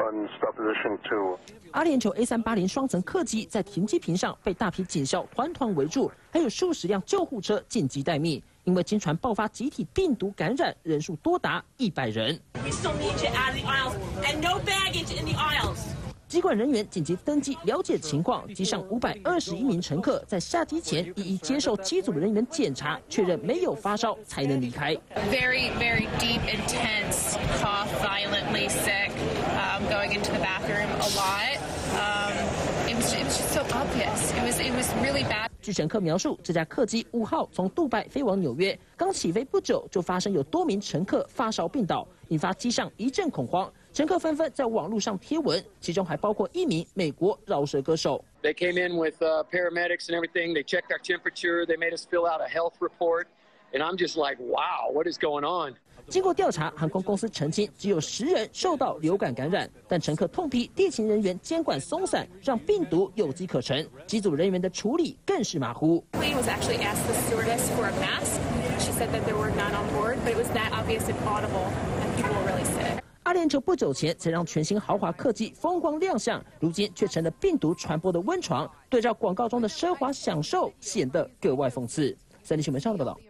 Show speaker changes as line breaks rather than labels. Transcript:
on stop position 2.
阿联酋 A380双层客机在停机坪上被大批警校团团围住，还有数十辆救护车紧急待命，因为经传爆发集体病毒感染，人数多达100人。
We still need you out of the aisles and no baggage in the aisles.
机管人员紧急登机了解情况，机上521名乘客在下机前一一接受机组人员检查，确认没有发烧才能离开。
Very, very deep, intense cough, violently sick, going into the bathroom a lot. It was just so obvious. It was really bad.
据乘客描述，这架客机5号从杜拜飞往纽约，刚起飞不久就发生有多名乘客发烧病倒，引发机上一阵恐慌。乘客纷纷在网络上贴文，其中还包括一名美国饶舌歌手。
They came in with paramedics and everything. They checked our temperature. They made us fill out a health report. And I'm just like, wow, what is going on?
经过调查，航空公司澄清只有10人受到流感感染，但乘客痛批地勤人员监管松散，让病毒有机可乘。机组人员的处理更是马虎。
Plane was actually asked the stewardess for a mask. She said that there were none on board, but it was that obvious and audible, and people were really sick.
阿联酋不久前才让全新豪华客机风光亮相，如今却成了病毒传播的温床。对照广告中的奢华享受，显得格外讽刺。三立新闻上的报道。